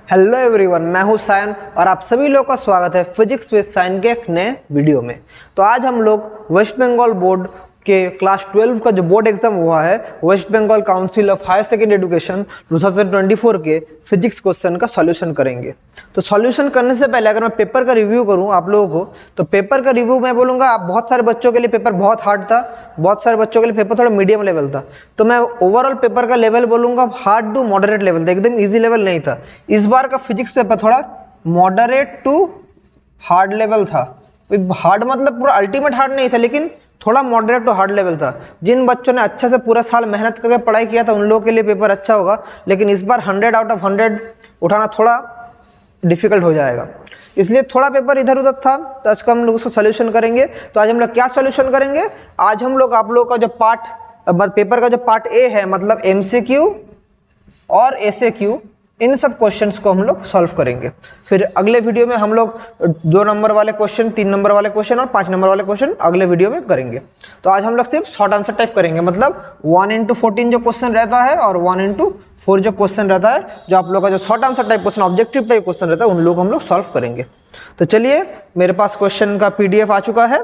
Hello everyone, मैं हूं सायन और आप सभी लोगों का स्वागत है फिजिक्स विद सायन के एक नए वीडियो में। तो आज हम लोग वेस्ट बंगाल बोर्ड के क्लास 12 का जो बोर्ड एग्जाम हुआ है, West Bengal council of higher secondary education 2024 के फिजिक्स क्वेश्चन का सॉल्यूशन करेंगे। तो सॉल्यूशन करने से पहले अगर मैं पेपर का रिव्यू करूं आप लोगों को, तो पेपर का रिव्यू मैं बोलूँगा आप बहुत सारे बच्चों के लिए पेपर बहुत हार्ड था, बहुत सारे बच्चों के लिए पेपर थोड़ा मीडियम लेवल था। तो मैं ओवरऑल पेपर का लेवल बोलूँगा हार्ड टू मॉडरेट लेवल था, एकदम ईजी लेवल नहीं था। इस बार का फिजिक्स पेपर थोड़ा मॉडरेट टू हार्ड लेवल था। हार्ड मतलब पूरा अल्टीमेट हार्ड नहीं था, लेकिन थोड़ा मॉडरेट टू हार्ड लेवल था। जिन बच्चों ने अच्छे से पूरा साल मेहनत करके पढ़ाई किया था उन लोगों के लिए पेपर अच्छा होगा, लेकिन इस बार 100 आउट ऑफ 100 उठाना थोड़ा डिफिकल्ट हो जाएगा, इसलिए थोड़ा पेपर इधर उधर था। तो आज का हम लोग उसको सोल्यूशन करेंगे। तो आज हम लोग क्या सोल्यूशन करेंगे, आज हम लोग आप लोगों का जो पेपर का जो पार्ट ए है, मतलब MCQ और SAQ, इन सब क्वेश्चंस को हम लोग सॉल्व करेंगे। फिर अगले वीडियो में हम लोग 2 नंबर वाले क्वेश्चन, 3 नंबर वाले क्वेश्चन और 5 नंबर वाले क्वेश्चन अगले वीडियो में करेंगे। तो आज हम लोग सिर्फ शॉर्ट आंसर टाइप करेंगे, मतलब 1 into 14 जो क्वेश्चन रहता है और 1 into 4 जो क्वेश्चन रहता है, जो आप लोग का जो short answer type question, objective type question रहता है, उन लोग हम लोग सॉल्व करेंगे। तो चलिए, मेरे पास क्वेश्चन का PDF आ चुका है,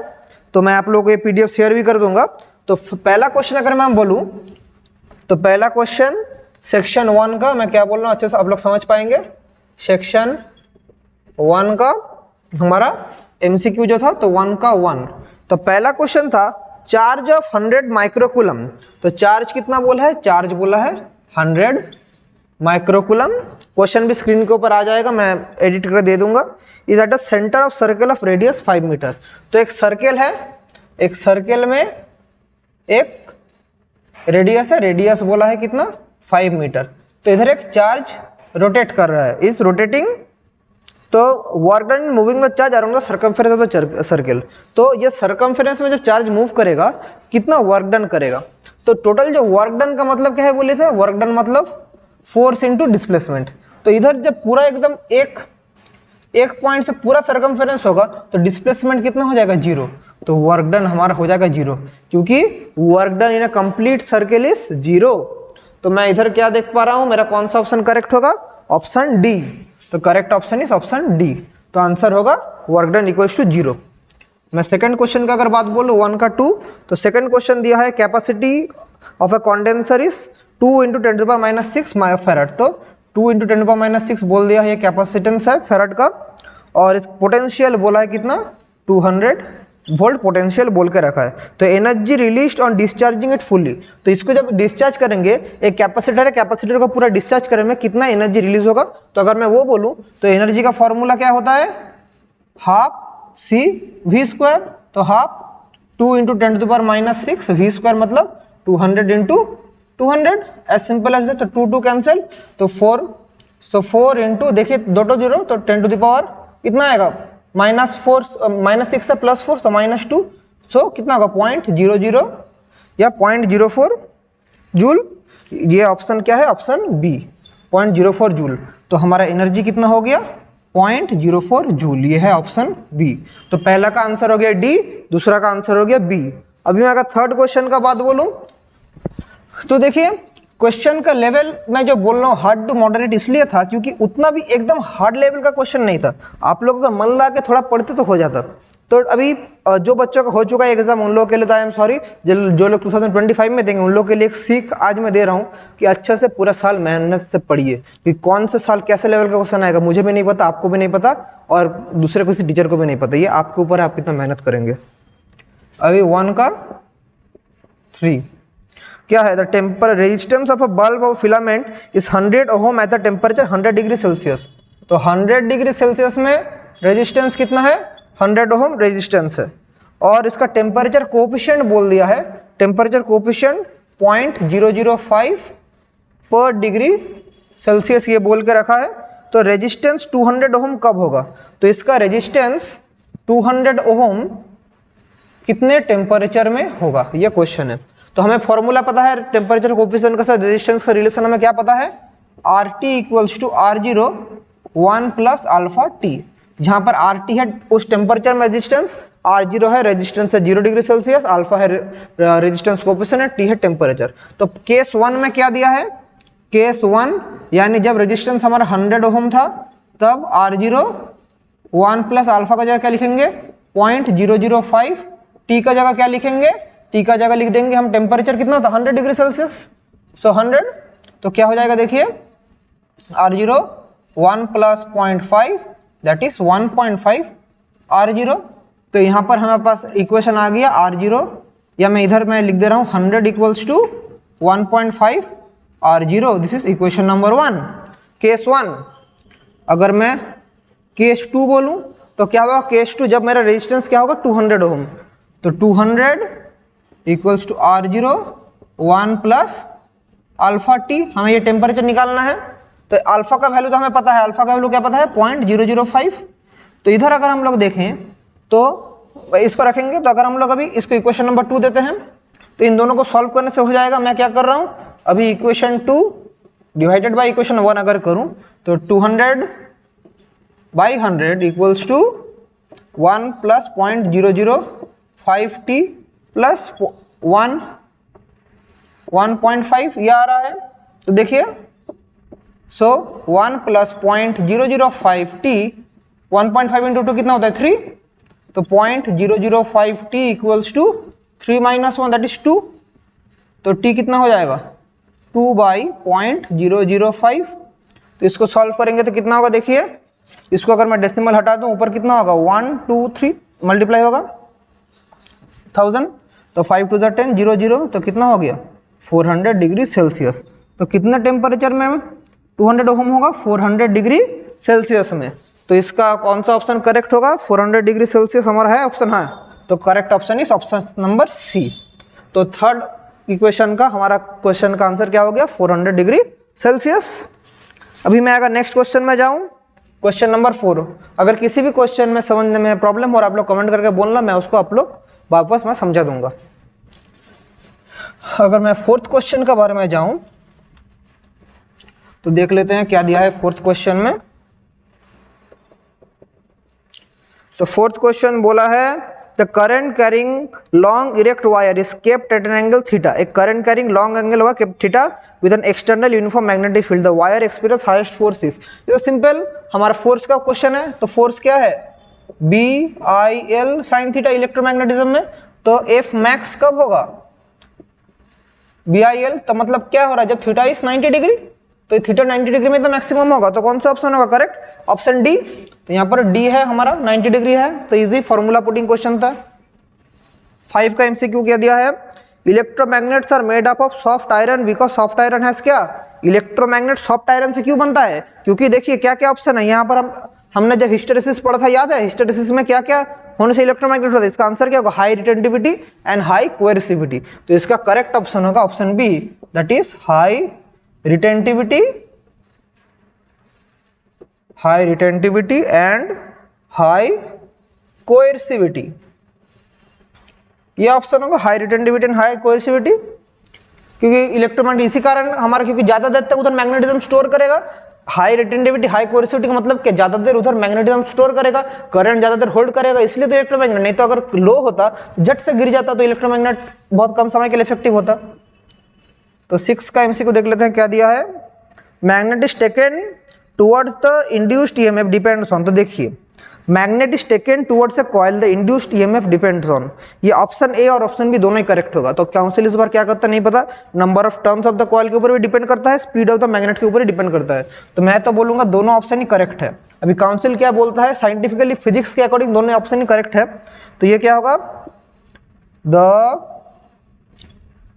तो मैं आप लोगों को ये PDF शेयर भी कर दूंगा। तो पहला क्वेश्चन अगर मैं बोलूँ तो पहला क्वेश्चन सेक्शन 1 का, मैं क्या बोल रहा हूँ अच्छे से आप लोग समझ पाएंगे। सेक्शन 1 का हमारा MCQ जो था, तो 1 का 1। तो पहला क्वेश्चन था चार्ज ऑफ 100 माइक्रोकूलम। तो चार्ज कितना बोला है, चार्ज बोला है 100 माइक्रोकूलम। क्वेश्चन भी स्क्रीन के ऊपर आ जाएगा, मैं एडिट करके दे दूंगा। Is at the center of circle of radius 5 metre. तो एक सर्कल है, एक सर्कल में एक रेडियस है, रेडियस बोला है कितना 5 मीटर। तो इधर एक चार्ज रोटेट कर रहा है, इज रोटेटिंग। तो work done moving the charge around the circumference of the circle. तो ये सर्कमफेरेंस में जब चार्ज मूव करेगा कितना वर्क डन करेगा। तो टोटल जो वर्क डन का मतलब क्या है बोले थे, वर्क डन मतलब फोर्स इनटू डिस्प्लेसमेंट। तो इधर जब पूरा एकदम एक पॉइंट से पूरा सर्कमफेरेंस होगा तो डिस्प्लेसमेंट कितना हो जाएगा, 0। तो वर्क डन हमारा हो जाएगा 0, क्योंकि work done in a complete circle is 0। तो मैं इधर क्या देख पा रहा हूं, मेरा कौन सा ऑप्शन करेक्ट होगा, ऑप्शन डी। तो correct option is option D. तो आंसर होगा वर्क डन इक्वल्स टू 0। मैं सेकंड क्वेश्चन का अगर बात बोलूं 1 का 2, तो सेकंड क्वेश्चन दिया है capacity of a condenser is 2 × 10⁻⁶ farad. तो 2 × 10⁻⁶ बोल दिया है, ये कैपेसिटेंस है फैराड का। और इस पोटेंशियल बोला है कितना 200 वोल्ट पोटेंशियल बोल के रखा है। तो energy released on discharging it fully. तो इसको जब डिस्चार्ज करेंगे, एक कैपेसिटर है, कैपेसिटर को पूरा डिस्चार्ज करेंगे में कितना एनर्जी रिलीज होगा। तो अगर मैं वो बोलूं तो एनर्जी का फॉर्मूला क्या होता है, ½ CV²। तो ½ 2 × 10⁻⁶ V² मतलब 200 × 200, एज सिंपल एज। तो 2 कैंसिल, तो 4। सो 4 इंटू, देखिए 2 2 0, तो 10 टू द पावर कितना आएगा, -6 से +4, तो -2। सो कितना होगा 0.00 या 0.04 जूल। ये ऑप्शन क्या है, ऑप्शन बी 0.04 जूल। तो हमारा एनर्जी कितना हो गया 0.04 जूल, ये है ऑप्शन बी। तो पहला का आंसर हो गया डी, दूसरा का आंसर हो गया बी। अभी मैं अगर थर्ड क्वेश्चन का बात बोलूं तो देखिए क्वेश्चन का लेवल मैं जो बोल रहा हूँ हार्ड टू मॉडरेट इसलिए था क्योंकि उतना भी एकदम हार्ड लेवल का क्वेश्चन नहीं था। आप लोग अगर मन लगा के थोड़ा पढ़ते तो हो जाता। तो अभी जो बच्चों का हो चुका है एग्जाम उन लोगों के लिए तो आई एम सॉरी, जो लोग 2025 में देंगे उन लोगों के लिए एक सीख आज मैं दे रहा हूँ कि अच्छे से पूरा साल मेहनत से पढ़िए, कि कौन से साल कैसे लेवल का क्वेश्चन आएगा मुझे भी नहीं पता, आपको भी नहीं पता, और दूसरे किसी टीचर को भी नहीं पता। ये आपके ऊपर है, आप कितना मेहनत करेंगे। अभी 1 का 3 क्या है, the temper resistance of a bulb of filament is 100 ohm at the temperature 100 degree Celsius. तो 100 डिग्री सेल्सियस में रेजिस्टेंस कितना है, 100 ओम रेजिस्टेंस है। और इसका टेम्परेचर कोएफिशिएंट बोल दिया है, टेम्परेचर कोएफिशिएंट 0.005 पर डिग्री सेल्सियस ये बोल के रखा है। तो रेजिस्टेंस 200 ओम कब होगा, तो इसका रेजिस्टेंस 200 ओम कितने टेम्परेचर में होगा, ये क्वेश्चन है। तो हमें फॉर्मूला पता है टेम्परेचर कोएफिशिएंट का साथ रेजिस्टेंस का रिलेशन हमें क्या पता है, RT = R0 1 + αT। जहां पर RT है उस टेम्परेचर में रेजिस्टेंस, R0 है रेजिस्टेंस है 0 डिग्री सेल्सियस, अल्फा है रेजिस्टेंस कोएफिशिएंट, T है टेम्परेचर। तो केस 1 में क्या दिया है, केस 1 यानी जब रेजिस्टेंस हमारा 100 ओम था तब R0 1 प्लस अल्फा का जगह क्या लिखेंगे 0.005, टी का जगह क्या लिखेंगे, टी का जगह लिख देंगे हम टेम्परेचर कितना था 100 डिग्री सेल्सियस, सो 100, तो क्या हो जाएगा देखिए R0 1 plus 0.5 that is 1.5 R0। तो यहाँ पर हमारे पास इक्वेशन आ गया R0, या मैं इधर मैं लिख दे रहा हूँ 100 equals to 1.5 R0, this is equation number 1 case 1। अगर मैं केस 2 बोलूँ तो क्या होगा, केस 2 जब मेरा रेजिस्टेंस क्या होगा 200 ओम, तो 200 equals to R0 1 plus alpha T, हमें ये टेम्परेचर निकालना है। तो अल्फा का वैल्यू तो हमें पता है, अल्फा का वैल्यू क्या पता है 0.005। तो इधर अगर हम लोग देखें तो इसको रखेंगे, तो अगर हम लोग अभी इसको इक्वेशन नंबर 2 देते हैं तो इन दोनों को सॉल्व करने से हो जाएगा। मैं क्या कर रहा हूँ अभी इक्वेशन 2 डिवाइडेड बाई इक्वेशन 1 अगर करूँ तो 200 by 100 equals to 1 plus 0.005 T plus 1.5 ये आ रहा है। तो देखिए सो 1 प्लस 0.005 टी 1.5 इंटू 2 कितना होता है 3, तो 0.005 T equals to 3 minus 1 that is 2, तो टी कितना हो जाएगा 2 बाई 0.005। तो इसको सॉल्व करेंगे तो कितना होगा देखिए, इसको अगर मैं डेसिमल हटा दूं ऊपर कितना होगा 1 2 3 मल्टीप्लाई होगा 1000, तो 5 टू द 10 0 0, तो कितना हो गया 400 डिग्री सेल्सियस। तो कितना टेम्परेचर में 200 ओम होगा 400 डिग्री सेल्सियस में। तो इसका कौन सा ऑप्शन करेक्ट होगा 400 डिग्री सेल्सियस हमारा है ऑप्शन, है तो correct option is option number C. तो थर्ड इक्वेशन का हमारा क्वेश्चन का आंसर क्या हो गया 400 डिग्री सेल्सियस। अभी मैं अगर नेक्स्ट क्वेश्चन में जाऊं, क्वेश्चन नंबर 4, अगर किसी भी क्वेश्चन में समझने में प्रॉब्लम हो और आप लोग कमेंट करके बोलना, मैं उसको आप लोग वापस मैं समझा दूंगा। अगर मैं फोर्थ क्वेश्चन के बारे में जाऊं तो देख लेते हैं क्या दिया है फोर्थ क्वेश्चन में। तो फोर्थ क्वेश्चन बोला है the current carrying long erect wire is kept at an angle theta, एक करंट कैरिंग लॉन्ग एंगल हुआ kept theta with an external uniform magnetic field, the wire experience highest force if. ये simple हमारा force का question है, तो force क्या है BIL sin theta electromagnetism में, तो F मैक्स कब होगा BIL, तो मतलब क्या हो रहा है जब थीटा इज 90 डिग्री, तो थीटा 90 डिग्री में तो मैक्सिमम होगा, तो कौन सा ऑप्शन होगा करेक्ट ऑप्शन डी। तो यहाँ पर डी है हमारा 90 डिग्री है, तो इजी फॉर्मूला पुटिंग क्वेश्चन था। 5 का MCQ क्या दिया है, electromagnets are made up of soft iron because soft iron has क्या, इलेक्ट्रोमैग्नेट सॉफ्ट आयरन से क्यों बनता है, क्योंकि देखिए क्या क्या ऑप्शन है यहाँ पर, हमने जब हिस्टेरेसिस पढ़ा था याद है, हिस्टेरेसिस में क्या क्या होने से इलेक्ट्रोमैग्नेट होता है, इसका आंसर क्या होगा high retentivity and high coercivity. तो इसका करेक्ट ऑप्शन होगा option B that is high retentivity and high coercivity, ये ऑप्शन होगा high retentivity and high coercivity, क्योंकि इलेक्ट्रोमैग्नेट इसी कारण हमारा, क्योंकि ज्यादा देर तक उधर मैग्नेटिज्म स्टोर करेगा। हाई रिटेंटिविटी हाई कोएर्सिविटी का मतलब क्या, ज्यादा देर उधर मैग्नेटिज्म स्टोर करेगा, करंट ज्यादा देर होल्ड करेगा, इसलिए तो इलेक्ट्रोमैग्नेट, नहीं तो अगर लो होता झट से गिर जाता तो इलेक्ट्रोमैग्नेट बहुत कम समय के लिए इफेक्टिव होता। तो 6 का MCQ देख लेते हैं क्या दिया है, magnet is taken towards the induced EMF depends on, तो देखिए magnet is taken towards a coil the induced EMF depends on, ये ऑप्शन ए और ऑप्शन बी दोनों ही करेक्ट होगा। तो काउंसिल इस बार क्या करता है नहीं पता, number of turns of the coil के ऊपर भी डिपेंड करता है, स्पीड ऑफ द मैग्नेट के ऊपर ही डिपेंड करता है। तो मैं तो बोलूंगा दोनों ऑप्शन ही करेक्ट है। अभी काउंसिल क्या बोलता है, साइंटिफिकली फिजिक्स के अकॉर्डिंग दोनों ऑप्शन ही करेक्ट है। तो ये क्या होगा, the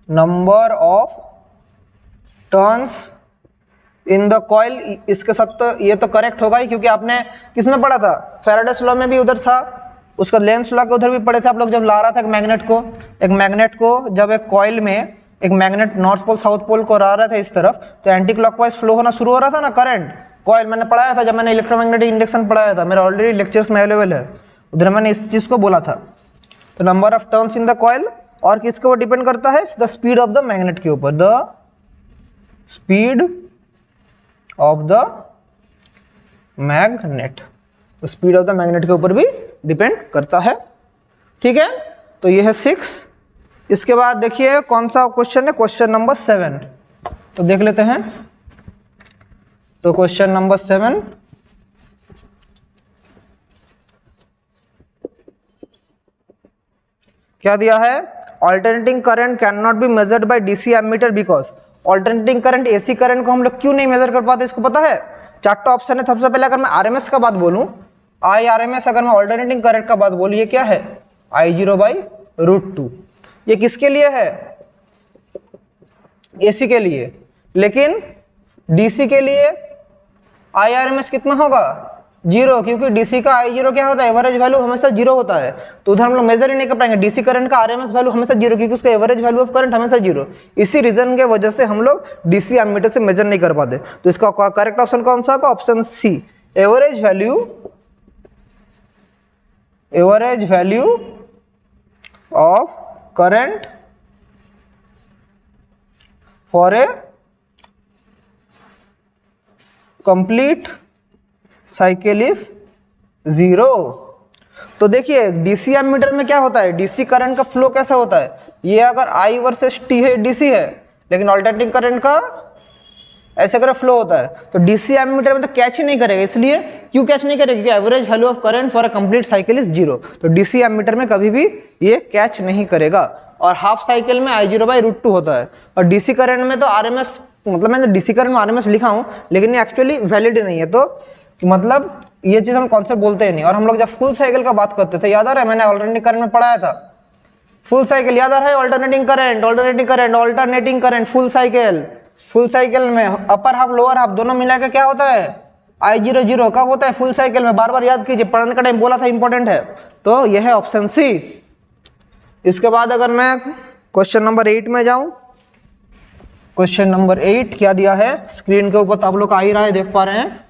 number of turns in the coil, इसके साथ तो ये तो करेक्ट होगा ही, क्योंकि आपने किसमें पढ़ा था फैराडेस लॉ में भी उधर था, उसका लेंस लॉ के उधर भी पढ़े थे आप लोग, जब ला रहा था एक मैग्नेट को जब एक कॉइल में एक magnet north pole south pole को ला रहा था इस तरफ, तो एंटी क्लॉकवाइज फ्लो होना शुरू हो रहा था ना करंट, कॉइल मैंने पढ़ाया था जब मैंने इलेक्ट्रोमैग्नेटिक इंडक्शन पढ़ाया था, मेरा ऑलरेडी लेक्चर्स में अवेलेबल है, उधर मैंने इस चीज़ को बोला था। तो number of turns in the coil और किसके ऊपर डिपेंड करता है, the speed of the magnet के ऊपर, the speed of the magnet, तो स्पीड ऑफ द मैग्नेट के ऊपर भी डिपेंड करता है। ठीक है, तो ये है 6। इसके बाद देखिए कौन सा क्वेश्चन है, क्वेश्चन नंबर 7, तो देख लेते हैं तो क्वेश्चन नंबर 7, क्या दिया है? Alternating current can not be measured by DC ammeter because. Alternating current, AC current को हम लोग क्यों नहीं मेजर कर पाते, इसको पता है? चार्ट ऑप्शन है। सबसे पहले अगर मैं आरएमएस का बात बोलूं, आई आरएमएस, अगर मैं ऑल्टरनेटिंग करंट का बात बोलूं, ये क्या है? I0/√2। ये किसके लिए है? एसी के लिए। लेकिन डीसी के लिए आई आरएमएस कितना होगा? 0, क्योंकि डीसी का I0 क्या होता है? एवरेज वैल्यू हमेशा 0 होता है, तो उधर हम लोग मेजर ही नहीं कर पाएंगे। डीसी करंट का आरएमएस वैल्यू हमेशा 0, क्योंकि उसका एवरेज वैल्यू ऑफ करंट हमेशा 0। इसी रीजन के वजह से हम लोग डीसी एमीटर से मेजर नहीं कर पाते। तो इसका करेक्ट ऑप्शन कौन सा होगा? Option C, average value of current for a complete cycle is 0। तो देखिए डीसी एमीटर में क्या होता है, डीसी करंट का फ्लो कैसा होता है? ये अगर I वर्सेस T है, डीसी है, लेकिन ऑल्टरनेटिंग करंट का ऐसे कर फ्लो होता है। तो डीसी एमीटर में तो कैच ही नहीं करेगा। इसलिए क्यों कैच नहीं करेगा? क्योंकि average value of current for a complete cycle is 0। तो डीसी एमीटर में कभी भी ये कैच नहीं करेगा। और हाफ साइकिल में I0/√2 होता है। और डीसी करंट में तो आरएमएस, मतलब मैंने डीसी करंट में आरएमएस लिखा हूँ, लेकिन ये एक्चुअली वैलिड नहीं है। तो मतलब ये चीज हम कॉन्सेप्ट बोलते हैं नहीं। और हम लोग जब फुल साइकिल का बात करते थे, याद आ रहा है? मैंने ऑल्टरनेटिंग करंट में पढ़ाया था फुल साइकिल, याद आ रहा है? ऑल्टरनेटिंग करंट, फुल साइकिल में अपर हाफ लोअर हाफ दोनों मिला के क्या होता है? I0/0 कब होता है? फुल साइकिल में। बार बार याद कीजिए, पढ़ने का टाइम बोला था, इंपॉर्टेंट है। तो यह है ऑप्शन सी। इसके बाद अगर मैं क्वेश्चन नंबर 8 में जाऊं, क्वेश्चन नंबर 8 क्या दिया है? स्क्रीन के ऊपर तो आप लोग आ ही रहा है, देख पा रहे हैं।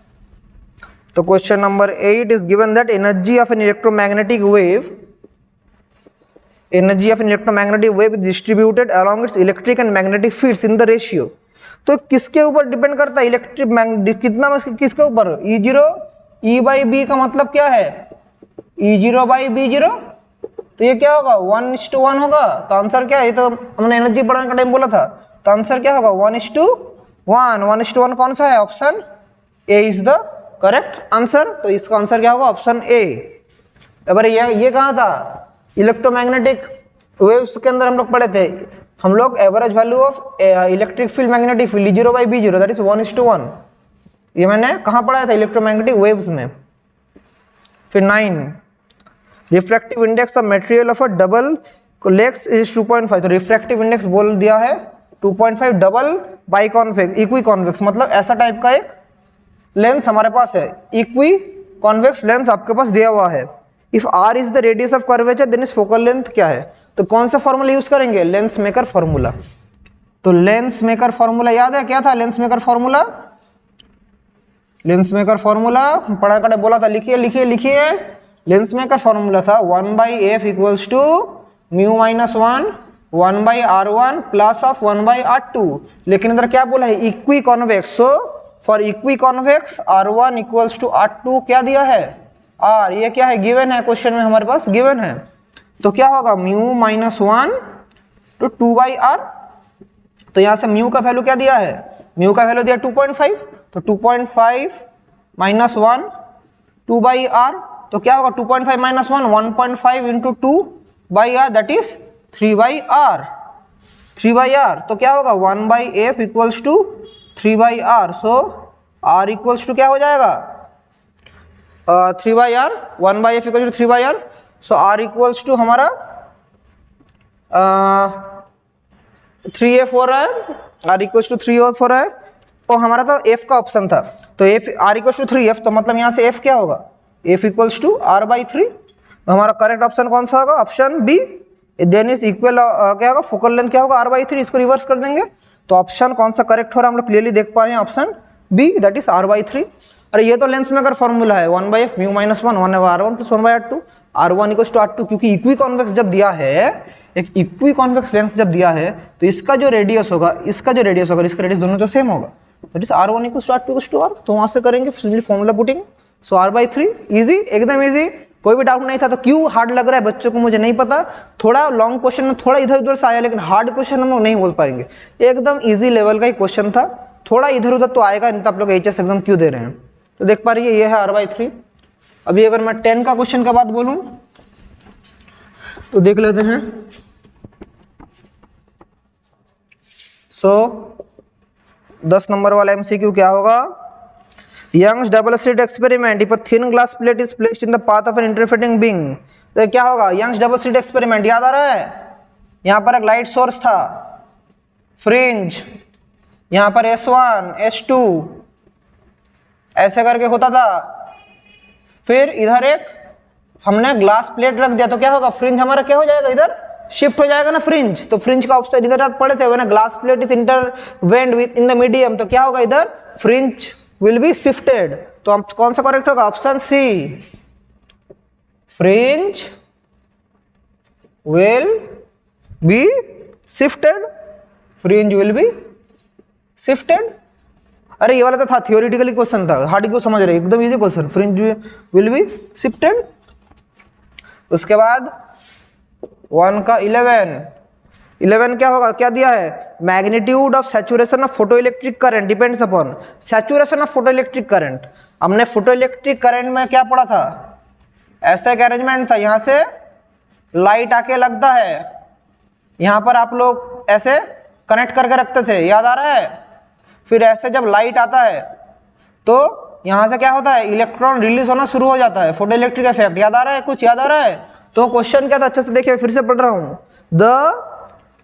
तो question number 8 is given that energy of an electromagnetic wave distributed along it's electric and magnetic fields in the ratio. तो किसके ऊपर डिपेंड करता है? इलेक्ट्रिक कितना में किसके ऊपर? E0 E/B का मतलब क्या है? E0/B0। तो ये क्या होगा? 1:1 होगा। तो आंसर क्या है? ये तो हमने एनर्जी पढ़ने का टाइम बोला था। तो आंसर क्या होगा? 1:1। 1:1 कौन सा है? Option A is the correct answer. तो इसका आंसर क्या होगा? Option A. अगर ये कहाँ था? इलेक्ट्रोमैग्नेटिक वेव्स के अंदर हम लोग पढ़े थे, हम लोग average value of electric field, magnetic field E0/B0 that is 1:1। ये मैंने कहाँ पढ़ाया था? इलेक्ट्रोमैग्नेटिक वेव्स में। फिर 9, refractive index of material of a double legs is 2.5। तो रिफ्रैक्टिव इंडेक्स बोल दिया है 2.5। Double by convex, equi convex, मतलब ऐसा टाइप का एक लेंस हमारे पास है, इक्वी कॉन्वेक्स लेंस आपके पास दिया हुआ है। If R is the radius of curvature then is focal length क्या है? तो कौन सा फॉर्मूला यूज करेंगे? Lens maker formula. तो लेंस मेकर फॉर्मूला याद है? क्या था lens maker formula? Lens maker formula पढ़ा कर बोला था, लिखिए। लेंस मेकर फॉर्मूला था 1/f equals to μ-1 1/r1 plus of 1/r2। लेकिन इधर क्या बोला है? Equiconvex. So for equiconvex R1 equals to R2 क्या दिया है? R। ये क्या है? गिवन है, क्वेश्चन में हमारे पास गिवन है। तो क्या होगा? μ-1 तो 2/r। तो यहाँ से म्यू का वैल्यू क्या दिया है? म्यू का वैल्यू दिया 2.5। तो 2.5 - 1 2/r। तो क्या होगा? 2.5 - 1 1.5 into 2/r that is 3/r। 3/r तो क्या होगा? 1/f equals to 3/r। So r equals to क्या हो जाएगा? 3/r। 1/f equals to 3/r। So r equals to हमारा 3f हो रहा है। r इक्वल्स टू 3f हो रहा है। और हमारा तो f का ऑप्शन था, तो f r equals to 3f। तो मतलब यहाँ से f क्या होगा? f equals to r/3। तो हमारा करेक्ट ऑप्शन कौन सा होगा? Option B. Then is equal क्या होगा? फोकल लेंथ क्या होगा? r/3। इसको रिवर्स कर देंगे तो ऑप्शन कौन सा करेक्ट हो रहा है हम लोग क्लियरली देख पा रहे हैं, option B that is r/3। अरे ये तो लेंस मेकर फॉर्मूला है 1/f μ-1 1/r1 plus 1/r2 R1 equals to R2। क्योंकि इक्वी कॉन्वेक्स जब दिया है, एक इक्वी कॉन्वेक्स लेंस जब दिया है, तो इसका जो रेडियस होगा, इसका रेडियस दोनों तो सेम होगा। That is R1 equals to R2 equals to R। तो वहां से करेंगे simply formula putting. So r/3 easy, एकदम इजी, कोई भी डाउट नहीं था। तो क्यों हार्ड लग रहा है बच्चों को मुझे नहीं पता। थोड़ा लॉन्ग क्वेश्चन में थोड़ा इधर उधर से आया, लेकिन हार्ड क्वेश्चन हम लोग नहीं बोल पाएंगे। एकदम इजी लेवल का ही क्वेश्चन था। थोड़ा इधर उधर तो आएगा, नहीं तो आप लोग HS एग्जाम क्यों दे रहे हैं। तो देख पा रही है ये है r/3। अभी अगर मैं 10 का क्वेश्चन का बात बोलूं तो देख लेते हैं। सो 10 नंबर वाला MCQ क्या होगा, Young's double slit experiment if a thin glass plate is placed in the path of an interfering beam. तो क्या होगा, यंग्स डबल स्लिट एक्सपेरिमेंट याद आ रहा है, यहाँ पर एक लाइट सोर्स था, फ्रिंज, यहाँ पर S1 S2 ऐसे करके होता था, फिर इधर एक हमने ग्लास प्लेट रख दिया, तो क्या होगा, फ्रिंज हमारा क्या हो जाएगा, इधर शिफ्ट हो जाएगा ना फ्रिंज। तो फ्रिंज का ऑप्शन इधर पढ़े थे, when a glass plate is intervened within the medium, तो क्या होगा, इधर फ्रिंज विल बी शिफ्टेड। तो हम कौन सा करेक्ट होगा, option C, fringe will be shifted, fringe will be shifted. अरे ये वाला तो था थियोरिटिकली क्वेश्चन था, हार्ड क्यों समझ रहे, एकदम easy question, fringe will be shifted. उसके बाद 1 का 11 क्या होगा, क्या दिया है, magnitude of saturation of photoelectric current depends upon saturation of photoelectric current. हमने फोटोइलेक्ट्रिक करंट में क्या पढ़ा था, ऐसा एक अरेंजमेंट था, यहाँ से लाइट आके लगता है, यहाँ पर आप लोग ऐसे कनेक्ट करके रखते थे, याद आ रहा है। फिर ऐसे जब लाइट आता है तो यहाँ से क्या होता है, इलेक्ट्रॉन रिलीज होना शुरू हो जाता है, फोटोइलेक्ट्रिक इफेक्ट, याद आ रहा है, कुछ याद आ रहा है। तो क्वेश्चन क्या था, अच्छे से देखिए, फिर से पढ़ रहा हूँ, the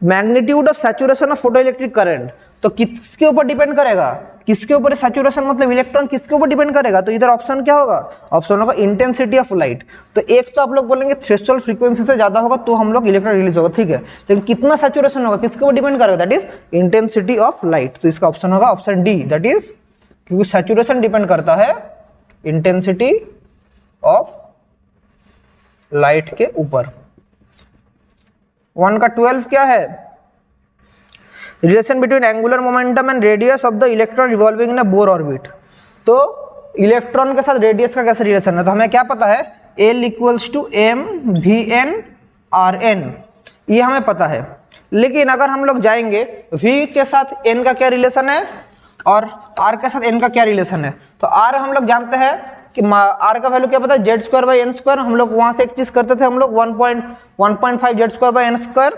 magnitude of saturation of photoelectric current. तो किसके ऊपर डिपेंड करेगा, किसके ऊपर सैचुरेशन मतलब इलेक्ट्रॉन किसके ऊपर डिपेंड करेगा, तो इधर ऑप्शन क्या होगा, ऑप्शन होगा इंटेंसिटी ऑफ लाइट। तो एक तो आप लोग बोलेंगे थ्रेशोल्ड फ्रीक्वेंसी से ज्यादा होगा तो हम लोग इलेक्ट्रॉन रिलीज होगा, ठीक है, लेकिन कितना सैचुरेशन होगा किसके ऊपर डिपेंड करेगा, that is intensity of light. तो इसका ऑप्शन होगा ऑप्शन D, दैट इज, क्योंकि सैचुरेशन डिपेंड करता है इंटेंसिटी ऑफ लाइट के ऊपर। 1 का 12 क्या है, relation between angular momentum and radius of the electron revolving in a Bohr orbit. तो इलेक्ट्रॉन के साथ रेडियस का कैसे रिलेशन है, तो हमें क्या पता है, L = mv/n/r/n, ये हमें पता है। लेकिन अगर हम लोग जाएंगे v के साथ n का क्या रिलेशन है और r के साथ n का क्या रिलेशन है, तो r हम लोग जानते हैं कि r का वैल्यू क्या पता है, Z²/n²। हम लोग वहां से एक चीज करते थे, हम लोग 1.5 Z²/n²।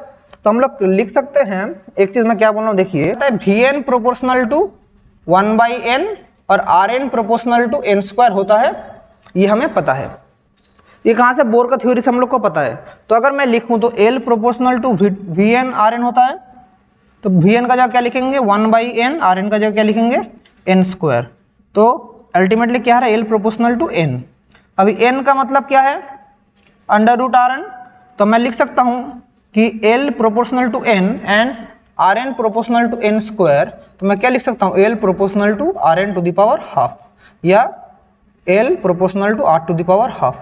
तो हम लोग लिख सकते हैं, एक चीज मैं क्या बोल रहा हूँ देखिए, Vn प्रोपोर्शनल टू 1/n और Rn प्रोपोर्शनल टू n² होता है, ये हमें पता है। ये कहाँ से, बोर का थ्योरी से हम लोग को पता है। तो अगर मैं लिखूं तो L proportional to Vn Rn होता है, तो Vn का जगह क्या लिखेंगे 1/n, Rn का जगह क्या लिखेंगे n²। तो अल्टीमेटली क्या है, L प्रोपोर्शनल टू n। अभी n का मतलब क्या है, √Rn। तो मैं लिख सकता हूँ कि L proportional to n and Rn proportional to n²। तो मैं क्या लिख सकता हूँ, L प्रोपोर्शनल टू Rn⁻½ या L प्रोपोर्शनल टू R⁻²।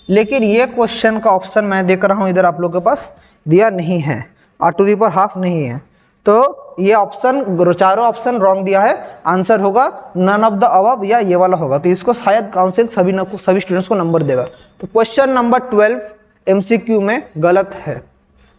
लेकिन ये क्वेश्चन का ऑप्शन मैं देख रहा हूँ इधर आप लोगों के पास दिया नहीं है, R⁻½ नहीं है। तो ये ऑप्शन, चारों ऑप्शन रॉन्ग दिया है, आंसर होगा नन ऑफ द अबव या ये वाला होगा। तो इसको शायद काउंसिल सभी स्टूडेंट्स को नंबर देगा। तो क्वेश्चन नंबर 12 MCQ में गलत है,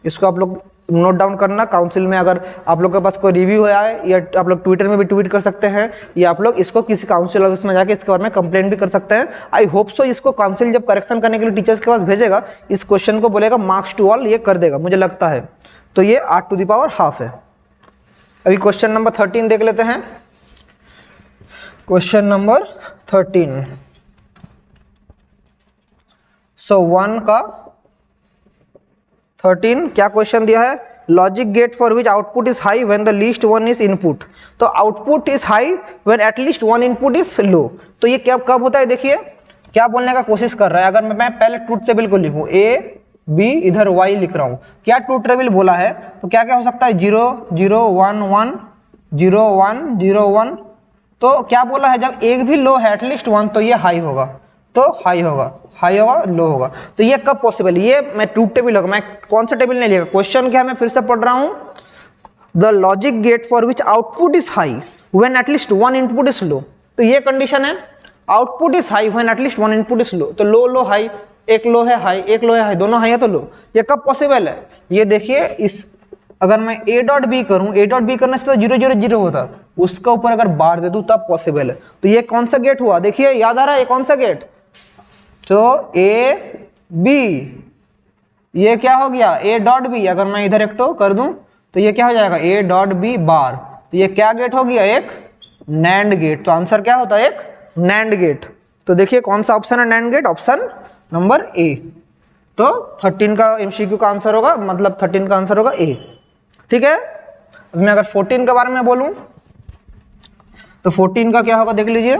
इसको आप लोग नोट डाउन करना। काउंसिल में अगर आप लोग के पास कोई रिव्यू है या आप लोग ट्विटर में भी ट्वीट कर सकते हैं, या आप लोग इसको किसी काउंसिल ऑफिस में जाके इसके बारे में कंप्लेंट भी कर सकते हैं। आई होप सो इसको काउंसिल जब करेक्शन करने के लिए टीचर्स के पास भेजेगा, इस क्वेश्चन को बोलेगा मार्क्स टू ऑल, ये कर देगा मुझे लगता है। तो ये R⁻½ है। अभी क्वेश्चन नंबर 13 देख लेते हैं। क्वेश्चन नंबर 13, सो 1 का 13 क्या क्वेश्चन दिया है, logic gate for which output is high when the least one is input. तो output is high when at least one input is low. तो ये क्या कब होता है, देखिए क्या बोलने का कोशिश कर रहा है। अगर मैं पहले ट्रूथ टेबल को लिखूं, A B इधर Y लिख रहा हूं, क्या ट्रूथ टेबल बोला है, तो क्या क्या हो सकता है 0 0 1 1 0 1 0 1। तो क्या बोला है, जब एक भी लो है एटलीस्ट वन, तो ये हाई होगा, तो हाई होगा, हाई होगा, लो होगा। तो ये कब पॉसिबल, ये मैं ट्रूथ टेबल होगा, मैं कौन सा टेबल नहीं लिखा। क्वेश्चन क्या, मैं फिर से पढ़ रहा हूं, the logic gate for which output is high when at least one input is low. तो ये कंडीशन है, output is high when at least one input is low. तो लो लो हाई, एक लो है हाई, एक लो है हाई, दोनों हाई है तो लो। ये कब पॉसिबल है, ये देखिए, इस अगर मैं A.B करूं, A.B करने से तो 0 0 0 होता, उसका ऊपर अगर बार दे दूं तब पॉसिबल है। तो ये कौन सा गेट हुआ, देखिए याद आ रहा है ये कौन सा गेट, तो ए बी, ये क्या हो गया ए डॉट बी, अगर मैं इधर एक कर दूं तो ये क्या हो जाएगा ए डॉट बी बार, तो ये क्या गेट हो गया, एक नैंड गेट। तो आंसर क्या होता है, एक नैंड गेट। तो देखिए कौन सा ऑप्शन है NAND gate, option number A. तो 13 का एमसीक्यू का आंसर होगा, मतलब 13 का आंसर होगा ए। ठीक है, अब मैं अगर 14 के बारे में बोलूं तो 14 का क्या होगा देख लीजिए।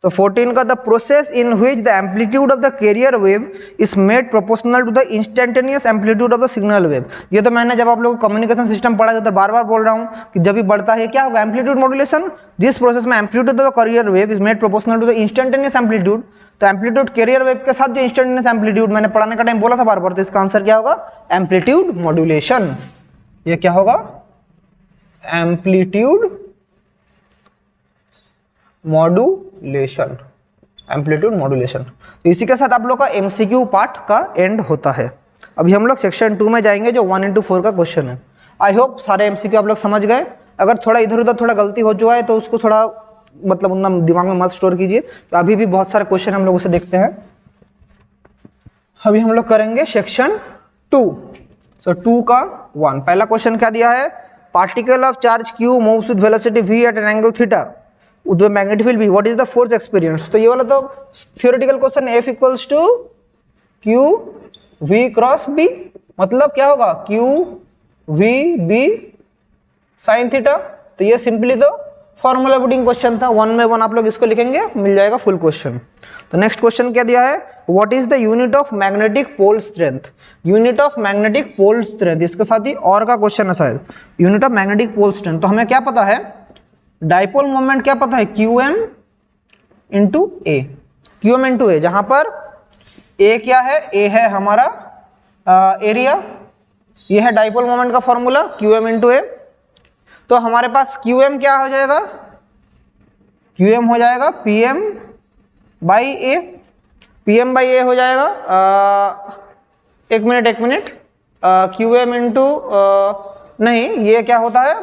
तो 14 का the process in which the amplitude of the carrier wave is made proportional to the instantaneous amplitude of the signal wave. ये तो मैंने जब आप लोगों को कम्युनिकेशन सिस्टम पढ़ा था तो बार बार बोल रहा हूं कि जब भी बढ़ता है क्या होगा एम्पलीट्यूड मॉड्यूलेशन, जिस प्रोसेस में amplitude of the carrier wave is made proportional to the instantaneous amplitude. तो एम्पलीट्यूड कैरियर वेव के साथ जो इंस्टेंटेनियस एम्पलीट्यूड मैंने पढ़ाने का टाइम बोला था बार बार, तो इसका आंसर क्या होगा एम्पलीट्यूड मॉड्यूलेशन। ये क्या होगा एम्पलीट्यूड मॉड्यूलेशन, एम्पलीट्यूड मॉड्यूलेशन। तो इसी के साथ आप लोग का एमसीक्यू पार्ट का एंड होता है। अभी हम लोग सेक्शन 2 में जाएंगे जो 1 into 4 का क्वेश्चन है। आई होप सारे एमसीक्यू आप लोग समझ गए। अगर थोड़ा इधर उधर थोड़ा गलती हो चुका है तो उसको थोड़ा मतलब उतना दिमाग में मत स्टोर कीजिए। तो अभी भी बहुत सारे क्वेश्चन हम लोग उसे देखते हैं। अभी हम लोग करेंगे सेक्शन 2। सो 2 का 1 पहला क्वेश्चन क्या दिया है, particle of charge Q moves with velocity v at an angle theta with the magnetic field v, what is the force experience। तो ये वाला तो theoretical question F equals to Q V cross B, मतलब क्या होगा Q V B sin theta. तो ये simply तो फॉर्मूला पुटिंग क्वेश्चन था, 1 में 1 आप लोग इसको लिखेंगे मिल जाएगा फुल क्वेश्चन। तो नेक्स्ट क्वेश्चन क्या दिया है, what is the unit of magnetic pole strength. Unit of magnetic pole strength, इसके साथ ही और का क्वेश्चन है शायद, unit of magnetic pole strength. तो हमें क्या पता है डाइपोल मोमेंट क्या पता है QM इंटू ए, QM इंटू ए, जहां पर ए क्या है, ए है हमारा एरिया, ये है डाइपोल मोमेंट का फॉर्मूला QM इंटू ए। तो हमारे पास QM क्या हो जाएगा, QM हो जाएगा PM by A, PM by A हो जाएगा एक मिनट QM इंटू नहीं ये क्या होता है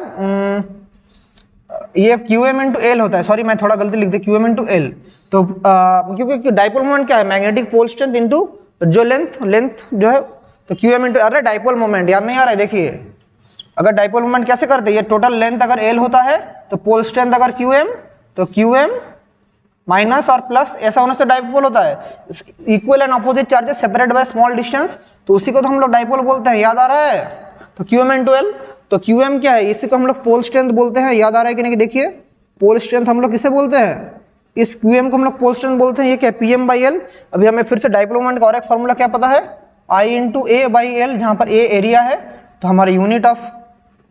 ये QM इंटू एल होता है, सॉरी मैं थोड़ा गलती लिख दी QM इंटू एल। तो क्योंकि डाइपोल मोमेंट क्या है मैग्नेटिक पोल स्ट्रेंथ इंटू जो लेंथ जो है, तो QM इंटू, अरे डाइपोल मोमेंट याद नहीं आ रहा है, देखिए अगर डाइपोल मोमेंट कैसे करते हैं, ये टोटल लेंथ अगर एल होता है तो पोल स्ट्रेंथ अगर QM तो QM माइनस और प्लस, ऐसा होने से डाइपोल होता है। Equal and opposite charges separate by small distance, तो उसी को तो हम लोग डाइपोल बोलते हैं, याद आ रहा है। तो QM इंटू एल, तो QM क्या है, इसी को हम लोग पोल स्ट्रेंथ बोलते हैं, याद आ रहा है कि नहीं, देखिए पोल स्ट्रेंथ हम लोग किसे बोलते हैं, इस QM को हम लोग पोल स्ट्रेंथ बोलते हैं। ये क्या PM बाई एल। अभी हमें फिर से डाइपोल मोमेंट का और एक फॉर्मूला क्या पता है, I into A by L, जहां पर ए एरिया है। तो हमारा यूनिट ऑफ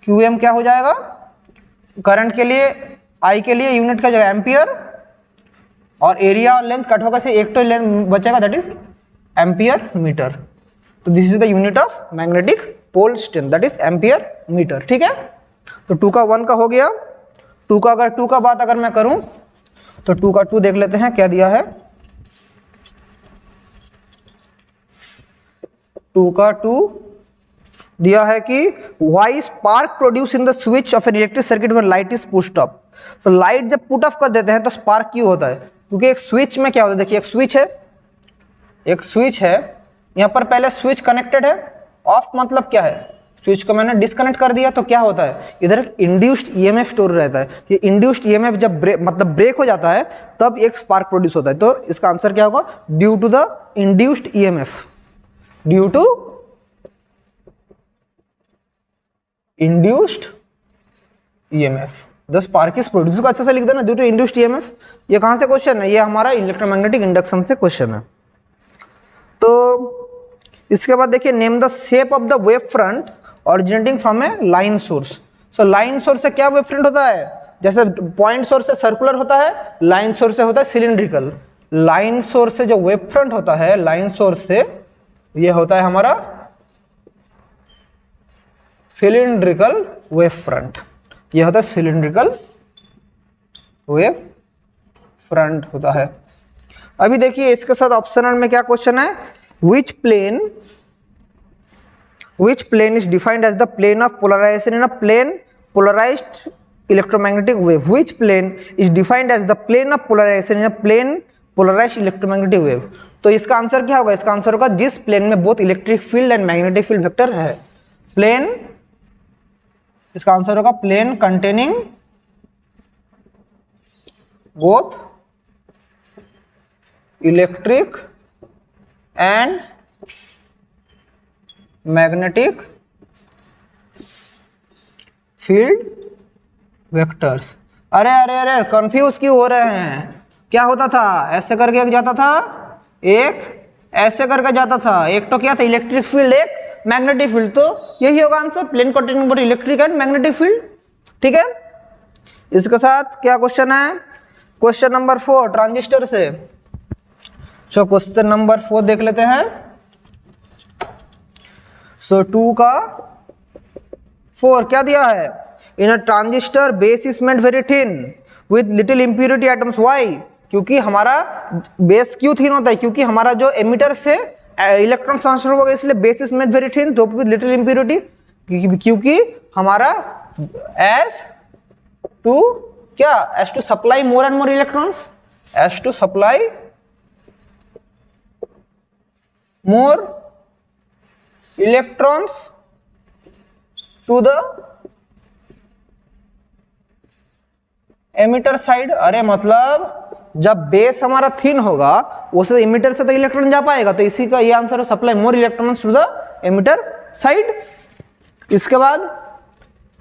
QM क्या हो जाएगा, करंट के लिए I के लिए यूनिट का जगह एम्पियर, और एरिया और लेंथ कट होगा से एक तो लेंथ बचेगा, दैट इज एम्पियर मीटर। तो this is the unit of magnetic pole strength, that is ampere metre. ठीक है, तो 2 का 1 का हो गया। 2 का अगर 2 का बात अगर मैं करूं तो 2 का 2 देख लेते हैं क्या दिया है। 2 का 2 दिया है कि why spark produce in the switch of an electric circuit when light is pushed up. तो लाइट जब पुट ऑफ कर देते हैं तो स्पार्क क्यों होता है, क्योंकि एक स्विच में क्या होता है, देखिए एक स्विच है, यहाँ पर पहले स्विच कनेक्टेड है, ऑफ मतलब क्या है, स्विच को मैंने डिस्कनेक्ट कर दिया, तो क्या होता है इधर एक इंड्यूस्ड ईएमएफ स्टोर रहता है। ये इंड्यूस्ड ईएमएफ जब ब्रेक हो जाता है तब एक स्पार्क प्रोड्यूस होता है। तो इसका आंसर क्या होगा, due to the induced EMF, due to induced EMF the spark is produce. को अच्छे से लिख देना, ड्यू टू इंड्यूस्ड ईएमएफ। ये कहां से क्वेश्चन है, ये हमारा इलेक्ट्रोमैग्नेटिक इंडक्शन से क्वेश्चन है। तो इसके बाद देखिए name the shape of the wave front originating from a line source. So line source से क्या वेव फ्रंट होता है, जैसे पॉइंट सोर्स से सर्कुलर होता है, लाइन सोर्स से होता है सिलिंड्रिकल। लाइन सोर्स से जो वेव फ्रंट होता है, लाइन सोर्स से ये होता है हमारा सिलिंड्रिकल वेव फ्रंट, ये होता है सिलिंड्रिकल वेव फ्रंट होता है। अभी देखिए इसके साथ ऑप्शनल में क्या क्वेश्चन है, which plane which plane is defined as the plane of polarization in a plane polarized electromagnetic wave. Which plane is defined as the plane of polarization in a plane polarized electromagnetic wave. तो इसका answer क्या होगा? इसका answer होगा जिस plane में both electric field and magnetic field vector है। Plane, इसका आंसर होगा plane containing both electric and magnetic field vectors. अरे अरे अरे कंफ्यूज क्यों हो रहे हैं? क्या होता था? ऐसे करके एक जाता था, एक ऐसे करके जाता था। एक तो क्या था? इलेक्ट्रिक फील्ड, एक मैग्नेटिक फील्ड। तो यही होगा answer, plane containing both electric and magnetic field. ठीक है, इसके साथ क्या क्वेश्चन है? क्वेश्चन नंबर 4 ट्रांजिस्टर से। सो क्वेश्चन नंबर 4 देख लेते हैं। सो 2 का 4 क्या दिया है? In a transistor base is made very thin with little impurity atoms. Why? क्योंकि हमारा बेस क्यों थिन होता है? क्योंकि हमारा जो एमिटर से इलेक्ट्रॉन ट्रांसफर होगा, इसलिए base is made very thin तो विद लिटिल इम्प्योरिटी। क्योंकि हमारा एस टू क्या? As to supply more and more electrons, as to सप्लाई more electrons to the emitter side। अरे मतलब जब बेस हमारा थिन होगा उसे इमिटर से तो इलेक्ट्रॉन जा पाएगा, तो इसी का ये आंसर है, supply more electrons to the emitter side. इसके बाद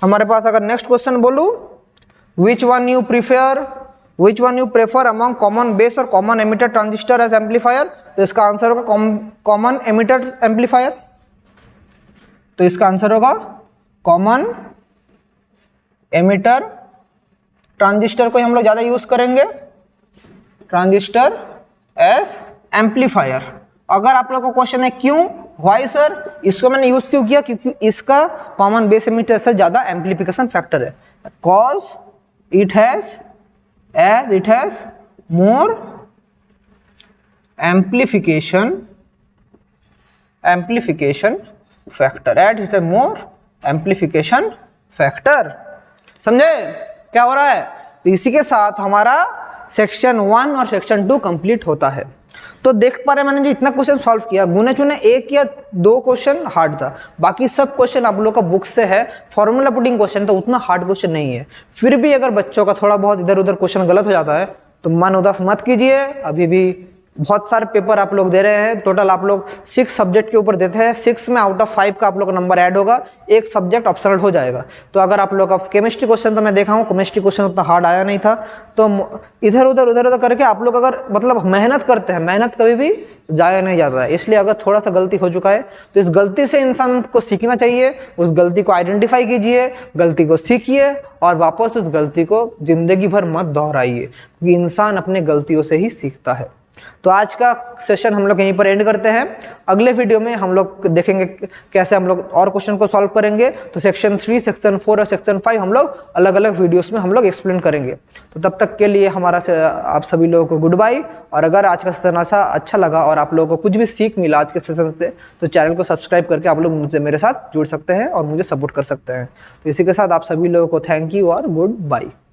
हमारे पास अगर नेक्स्ट क्वेश्चन बोलूं, which one you prefer among common base और common emitter transistor as amplifier। तो इसका आंसर होगा कॉमन एमिटर एम्पलीफायर। तो इसका आंसर होगा कॉमन एमिटर ट्रांजिस्टर को हम लोग ज्यादा यूज करेंगे, ट्रांजिस्टर एज एम्पलीफायर। अगर आप लोग को क्वेश्चन है क्यों, व्हाई सर, इसको मैंने यूज क्यों किया? क्योंकि इसका कॉमन बेस एमिटर से ज्यादा एम्पलीफिकेशन फैक्टर है। Cause it has more amplification factor, at is the more amplification factor। समझे क्या हो रहा है? तो इसी के साथ हमारा सेक्शन 1 और सेक्शन 2 कंप्लीट होता है। तो देख पा रहे, मैंने जो इतना क्वेश्चन सॉल्व किया, गुने चुने 1 या 2 क्वेश्चन हार्ड था, बाकी सब क्वेश्चन आप लोग का बुक से है। फॉर्मूला पुटिंग क्वेश्चन तो उतना हार्ड क्वेश्चन नहीं है। फिर भी अगर बच्चों का थोड़ा बहुत इधर उधर क्वेश्चन गलत हो जाता है तो मन उदास मत कीजिए। अभी भी बहुत सारे पेपर आप लोग दे रहे हैं। टोटल आप लोग 6 सब्जेक्ट के ऊपर देते हैं। 6 में आउट ऑफ 5 का आप लोग का नंबर ऐड होगा, एक सब्जेक्ट ऑप्शनल हो जाएगा। तो अगर आप लोग का केमिस्ट्री क्वेश्चन तो मैं देखा हूँ, केमिस्ट्री क्वेश्चन उतना हार्ड आया नहीं था। तो इधर उधर करके आप लोग अगर मतलब मेहनत करते हैं, मेहनत कभी भी जाया नहीं जाता है। इसलिए अगर थोड़ा सा गलती हो चुका है तो इस गलती से इंसान को सीखना चाहिए। उस गलती को आइडेंटिफाई कीजिए, गलती को सीखिए और वापस उस गलती को जिंदगी भर मत दोहराइए, क्योंकि इंसान अपने गलतियों से ही सीखता है। तो आज का सेशन हम लोग यहीं पर एंड करते हैं। अगले वीडियो में हम लोग देखेंगे कैसे हम लोग और क्वेश्चन को सॉल्व करेंगे। तो सेक्शन 3, सेक्शन 4 और सेक्शन 5 हम लोग अलग अलग वीडियोस में हम लोग एक्सप्लेन करेंगे। तो तब तक के लिए हमारा आप सभी लोगों को गुड बाय। और अगर आज का सेशन अच्छा लगा और आप लोगों को कुछ भी सीख मिला आज के सेशन से, तो चैनल को सब्सक्राइब करके आप लोग मुझसे मेरे साथ जुड़ सकते हैं और मुझे सपोर्ट कर सकते हैं। तो इसी के साथ आप सभी लोगों को थैंक यू और गुड बाय।